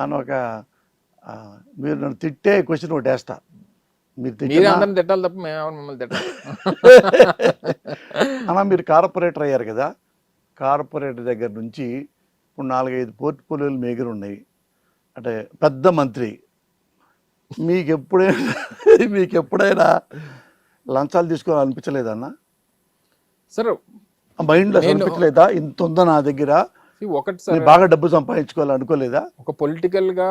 అని ఒక మీరు నన్ను తిట్టే క్వశ్చన్ ఒకటి వేస్తా. మీరు అందరిని తిట్టాలి తప్ప మేము మిమ్మల్ని తిట్టాలి. అన్నా మీరు కార్పొరేటర్ అయ్యారు కదా, కార్పొరేటర్ దగ్గర నుంచి ఇప్పుడు 4-5 పోర్ట్ఫోలియోలు మీ దగ్గర ఉన్నాయి, అంటే పెద్ద మంత్రి. మీకు ఎప్పుడైనా లంచాలు తీసుకోవాలి అనిపించలేదన్నా? సార్ మైండ్లో అనిపించలేదా ఇంత ఉందా నా దగ్గర, ఒకటి సార్ బాగా డబ్బు సంపాదించుకోవాలి అనుకోలేదా? ఒక పొలిటికల్గా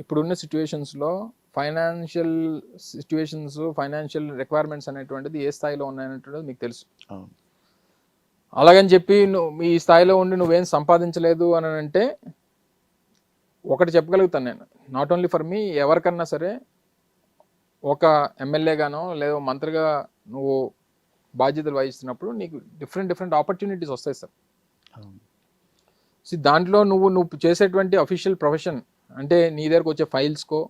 ఇప్పుడున్న సిచ్యువేషన్స్లో ఫైనాన్షియల్ సిచ్యువేషన్స్, ఫైనాన్షియల్ రిక్వైర్మెంట్స్ అనేటువంటిది ఏ స్థాయిలో ఉన్నాయనేటువంటిది మీకు తెలుసు. అలాగని చెప్పి నువ్వు ఈ స్థాయిలో ఉండి నువ్వేం సంపాదించలేదు అని అంటే ఒకటి చెప్పగలుగుతాను నేను, నాట్ ఓన్లీ ఫర్ మీ, ఎవరికన్నా సరే ఒక ఎమ్మెల్యేగానో లేదా మంత్రిగా నువ్వు బాధ్యతలు వహిస్తున్నప్పుడు నీకు డిఫరెంట్ ఆపర్చునిటీస్ వస్తాయి సార్. దాంట్లో నువ్వు చేసేటువంటి అఫీషియల్ ప్రొఫెషన్ అంటే నీ దగ్గరకు వచ్చే ఫైల్స్కో,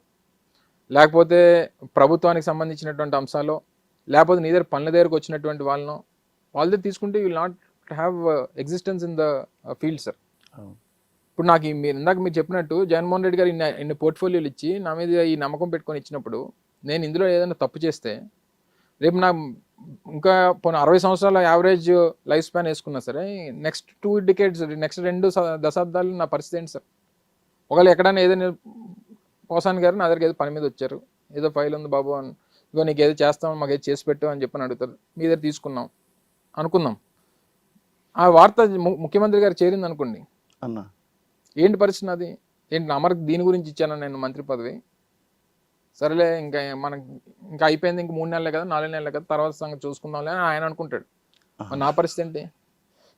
లేకపోతే ప్రభుత్వానికి సంబంధించినటువంటి అంశాలు, లేకపోతే నీ దగ్గర పనుల దగ్గరకు వచ్చినటువంటి వాళ్ళ దగ్గర తీసుకుంటే you will not have existence in the field sir. ఇప్పుడు నాకు ఇందాక మీరు చెప్పినట్టు జగన్మోహన్ రెడ్డి గారు ఇన్ని పోర్ట్ఫోలియోలు ఇచ్చి నా మీద ఈ నమ్మకం పెట్టుకొని ఇచ్చినప్పుడు నేను ఇందులో ఏదైనా తప్పు చేస్తే రేపు నా ఇంకా 60 సంవత్సరాల యావరేజ్ లైఫ్ స్పాన్ వేసుకున్నా సరే నెక్స్ట్ 2 డికేడ్స్, నెక్స్ట్ 2 దశాబ్దాలు నా పరిస్థితి ఏంటి సార్? ఒకవేళ ఎక్కడైనా ఏదైనా పోసాన్ గారు నా దగ్గర ఏదో పని మీద వచ్చారు, ఏదో ఫైల్ ఉంది బాబు అని, ఇగో నీకు ఏదో చేస్తాం మాకు ఏదో చేసి పెట్టు అని చెప్పని అడుగుతారు, మీ దగ్గర తీసుకున్నాం అనుకుందాం, ఆ వార్త ముఖ్యమంత్రి గారు చేరింది అనుకోండి అన్నా, ఏంటి పరిస్థితి? అది ఏంటి అమర్కి దీని గురించి ఇచ్చాను నేను మంత్రి పదవి, సరేలే ఇంకా మనకి ఇంకా అయిపోయింది, ఇంక 3 నెలలే కదా 4 నెలలే కదా తర్వాత సంగతి చూసుకుందాంలే అని ఆయన అనుకుంటాడు. నా పరిస్థితి ఏంటి?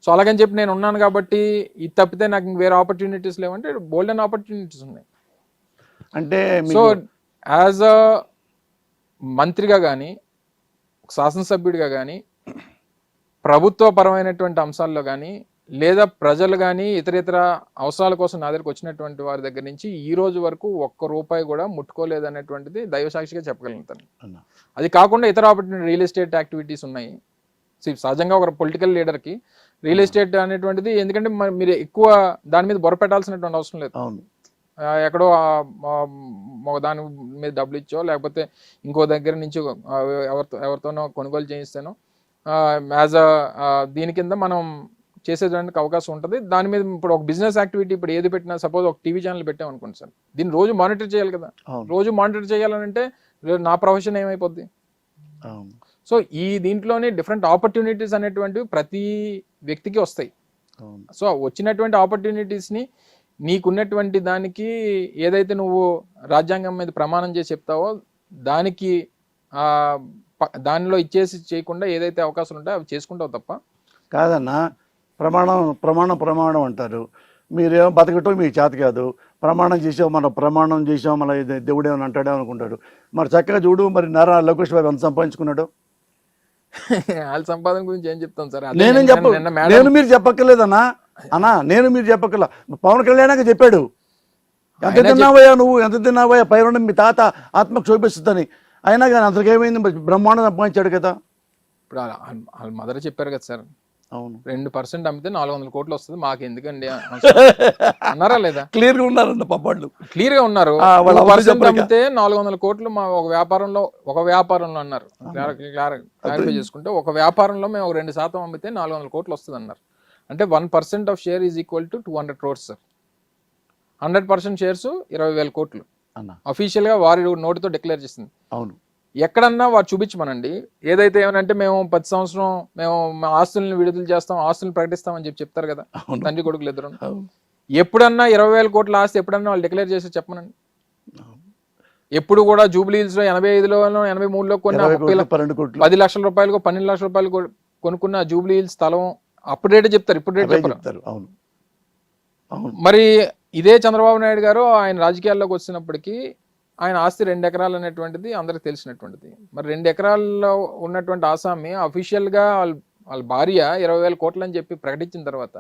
సో అలాగని చెప్పి నేను ఉన్నాను కాబట్టి ఇది తప్పితే నాకు వేరే ఆపర్చునిటీస్ లేవంటే బోల్డెన్ ఆపర్చునిటీస్ ఉన్నాయి. అంటే సో యాజ్ అ మంత్రిగా కానీ, శాసనసభ్యుడిగా కానీ, ప్రభుత్వపరమైనటువంటి అంశాల్లో కానీ, లేదా ప్రజలు కానీ ఇతర అవసరాల కోసం నా దగ్గరకు వచ్చినటువంటి వారి దగ్గర నుంచి ఈ రోజు వరకు ₹1 కూడా ముట్టుకోలేదు అనేటువంటిది దైవసాక్షిగా చెప్పగలుగుతాను. అది కాకుండా ఇతర ఆపర్చునిటీ, రియల్ ఎస్టేట్ యాక్టివిటీస్ ఉన్నాయి. సహజంగా ఒక పొలిటికల్ లీడర్కి రియల్ ఎస్టేట్ అనేటువంటిది, ఎందుకంటే మీరు ఎక్కువ దాని మీద బొరపెట్టాల్సినటువంటి అవసరం లేదు. ఎక్కడో దాని మీద డబ్బులు ఇచ్చో లేకపోతే ఇంకో దగ్గర నుంచి ఎవరితోనో కొనుగోలు చేయిస్తానో యాజ్ దీని కింద మనం చేసేదానికి అవకాశం ఉంటుంది. దాని మీద ఇప్పుడు ఒక బిజినెస్ యాక్టివిటీ ఇప్పుడు ఏది పెట్టినా, సపోజ్ ఒక టీవీ ఛానల్ పెట్టాం అనుకోండి సార్, దీన్ని రోజు మానిటర్ చేయాలి కదా. రోజు మానిటర్ చేయాలంటే నా ప్రొఫెషన్ ఏమైపోద్ది? సో ఈ దీంట్లోనే డిఫరెంట్ ఆపర్చునిటీస్ అనేటువంటివి ప్రతి వ్యక్తికి వస్తాయి. సో వచ్చినటువంటి ఆపర్చునిటీస్ని నీకున్నటువంటి దానికి ఏదైతే నువ్వు రాజ్యాంగం మీద ప్రమాణం చేసి చెప్తావో దానికి దానిలో ఇచ్చేసి చేయకుండా ఏదైతే అవకాశాలు ఉంటాయో అవి చేసుకుంటావు తప్ప. కాదన్నా, ప్రమాణం అంటారు, మీరేమో బతకటం మీకు చేత కాదు, ప్రమాణం చేసాం మన దేవుడు ఏమని అంటాడే అనుకుంటాడు. మరి చక్కగా చూడు, మరి నారా లోకేష్ బాబు ఎంత సంపాదించుకున్నాడు? వాళ్ళ సంపాదన గురించి ఏం చెప్తాం సార్? నేను మీరు చెప్పక్కర్లేదన్నా, నేను మీరు చెప్పక్కర్లా, పవన్ కళ్యాణ్ చెప్పాడు, ఎంత తిన్నావయ్యా నువ్వు, ఎంత తిన్నావయ్యా, పైన మీ తాత ఆత్మకు చూపిస్తుందని. అయినా కానీ అంతకేమైంది, బ్రహ్మాండం సంపాదించాడు కదా. ఇప్పుడు వాళ్ళ మదర్ చెప్పారు కదా సార్, అవును 2% అమ్మితే 400 కోట్లు వస్తుంది, మాకు ఎందుకండి అన్నారా లేదా? క్లియర్ గా ఉన్నారన్న పాపాళ్ళు, క్లియర్ గా ఉన్నారు. అమ్మితే 400 కోట్లు మా ఒక వ్యాపారంలో అన్నారు. క్లారిఫై చేసుకుంటే ఒక వ్యాపారంలో మేము 2% అమ్మితే 400 కోట్లు వస్తుంది అన్నారు. అంటే 1% of share is equal to 200 crores sir. 100% shares 20,000 కోట్లు అఫీషియల్ గా వారి నోటితో డిక్లేర్ చేసింది. అవును, ఎక్కడన్నా వారు చూపించమనండి. ఏదైతే ఏమనంటే మేము 10 సంవత్సరం మేము మా ఆస్తుల్ని విడుదల చేస్తాం, ఆస్తుల్ని ప్రకటిస్తామని చెప్తారు కదా తండ్రి కొడుకులు ఇద్దరు. ఎప్పుడన్నా 20,000 కోట్ల ఆస్తి ఎప్పుడన్నా వాళ్ళు డిక్లేర్ చేసి చెప్పమనండి. ఎప్పుడు కూడా జూబ్లీ హిల్స్ లో 85లోనో 83లో కొన్న 10 లక్షల రూపాయలు 12 లక్షల రూపాయలు కొనుక్కున్న జూబ్లీ హిల్స్ స్థలం అప్పుడు రేటే చెప్తారు, ఇప్పుడు రేట్ చెప్తారు. మరి ఇదే చంద్రబాబు నాయుడు గారు ఆయన రాజకీయాల్లోకి వచ్చినప్పటికీ ఆయన ఆస్తి 2 ఎకరాలు అనేటువంటిది అందరికి తెలిసినటువంటిది. మరి 2 ఎకరాల్లో ఉన్నటువంటి ఆసామి అఫీషియల్గా వాళ్ళ భార్య 20,000 కోట్లు అని చెప్పి ప్రకటించిన తర్వాత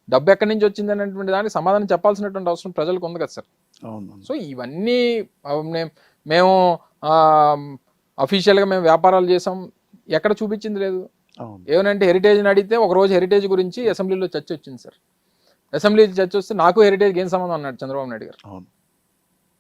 డబ్బు ఎక్కడి నుంచి వచ్చింది అనేటువంటి దానికి సమాధానం చెప్పాల్సినటువంటి అవసరం ప్రజలకు ఉంది కదా సార్. సో ఇవన్నీ మేము అఫీషియల్గా మేము వ్యాపారాలు చేసాం, ఎక్కడ చూపించింది లేదు. ఏమనంటే హెరిటేజ్ని అడిగితే ఒకరోజు హెరిటేజ్ గురించి అసెంబ్లీలో చర్చ వచ్చింది సార్. అసెంబ్లీ చర్చ వస్తే నాకు హెరిటేజ్కి ఏం సంబంధం అన్నాడు చంద్రబాబు నాయుడు గారు.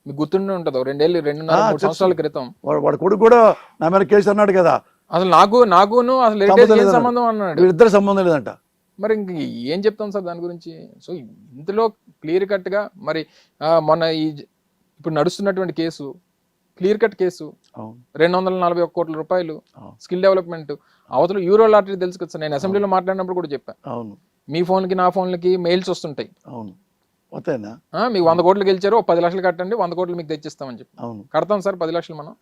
మీకు గుర్తుండే ఉంటుంది 2.5-2.5-3 సంవత్సరాల క్రితం వాడు కొడుకు కూడా నా మీద కేసు అన్నాడు కదా, అసలు నాకును అసలు హెరిటేజ్ ఏం సంబంధం అన్నాడు. వీళ్ళిద్దరు సంబంధం లేదంట. మరి ఇంక ఏం చెప్తాం సార్ దాని గురించి? సో ఇందులో క్లియర్ కట్ గా మరి మన ఇప్పుడు నడుస్తున్నటువంటి కేసు క్లియర్ కట్ కేసు, 241 కోట్ల రూపాయలు స్కిల్ డెవలప్మెంట్, అవతల యూరో లాటరీ తెలుసు కదా సార్. నేను అసెంబ్లీలో మాట్లాడినప్పుడు కూడా చెప్పాను, అవును మీ ఫోన్కి నా ఫోన్లకి మెయిల్స్ వస్తుంటాయి, అవును వస్తాయినా, మీకు 100 కోట్లు గెలిచారు, 10 లక్షలు కట్టండి, 100 కోట్లు మీకు తెచ్చిస్తామని చెప్పి. అవును కడతాం సార్ 10 లక్షలు మనం.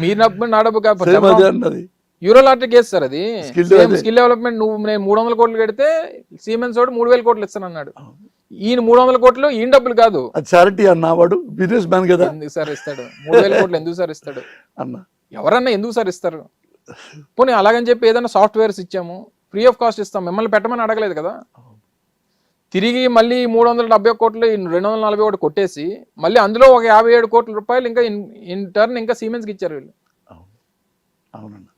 మీ డబ్బు నా డబ్బు కాకపోతే యూరో లాటరీ కేసు సార్ అది. స్కిల్ డెవలప్మెంట్ నేను 300 కోట్లు కడితే సిమెన్స్ వాడు 3,000 కోట్లు ఇస్తాను అన్నాడు. ఈయన 300 కోట్లు ఈయన డబ్బులు కాదు, అది చారిటీ అన్న, వాడు బిజినెస్ మ్యాన్ కదా. ఎందుకు సార్ ఇస్తాడు 3,000 కోట్లు? ఎందుకు సార్ ఇస్తాడు అన్న? ఎవరన్నా ఎందుకు సార్ ఇస్తారు? పోనీ అలాగని చెప్పి ఏదైనా సాఫ్ట్వేర్స్ ఇచ్చాము, ఫ్రీ ఆఫ్ కాస్ట్ ఇస్తాం, మిమ్మల్ని పెట్టమని అడగలేదు కదా. తిరిగి మళ్ళీ 371 కోట్లు 241 కొట్టేసి మళ్ళీ అందులో ఒక 57 కోట్ల రూపాయలు ఇంకా ఇన్ టర్న్ ఇంకా సిమెన్స్కి ఇచ్చారు వీళ్ళు.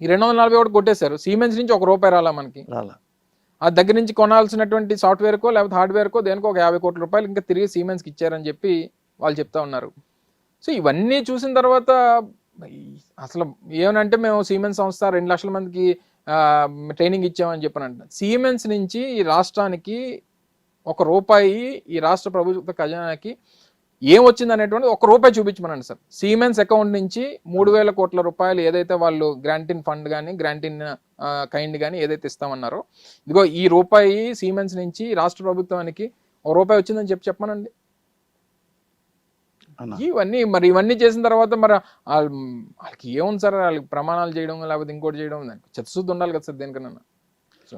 ఈ 241 కొట్టేశారు, సిమెన్స్ నుంచి ₹1 రాలా మనకి. ఆ దగ్గర నుంచి కొనాల్సినటువంటి సాఫ్ట్వేర్కో లేకపోతే హార్డ్వేర్కో దేనికో ఒక 50 కోట్ల రూపాయలు ఇంకా తిరిగి సిమెన్స్కి ఇచ్చారని చెప్పి వాళ్ళు చెప్తా ఉన్నారు. సో ఇవన్నీ చూసిన తర్వాత అసలు ఏమనంటే మేము సిమెన్స్ సంస్థ 2 లక్షల మందికి ట్రైనింగ్ ఇచ్చామని చెప్పానంట. సిమెన్స్ నుంచి ఈ రాష్ట్రానికి ₹1 ఈ రాష్ట్ర ప్రభుత్వ ఖజానాకి ఏం వచ్చింది అనేటువంటి ₹1 చూపించమనండి సార్. సిమెన్స్ అకౌంట్ నుంచి 3,000 కోట్ల రూపాయలు ఏదైతే వాళ్ళు గ్రాంటిన్ ఫండ్ కానీ గ్రాంటిన్ కైండ్ కానీ ఏదైతే ఇస్తామన్నారో, ఇదిగో ఈ రూపాయి సిమెన్స్ నుంచి రాష్ట్ర ప్రభుత్వానికి ₹1 వచ్చిందని చెప్పమనండి. ఇవన్నీ చేసిన తర్వాత మరి వాళ్ళకి ఏముంది సార్, వాళ్ళకి ప్రమాణాలు చేయడం లేకపోతే ఇంకోటి చేయడం, చిత్తశుద్ధి ఉండాలి కదా సార్ దేనికన్నా. సో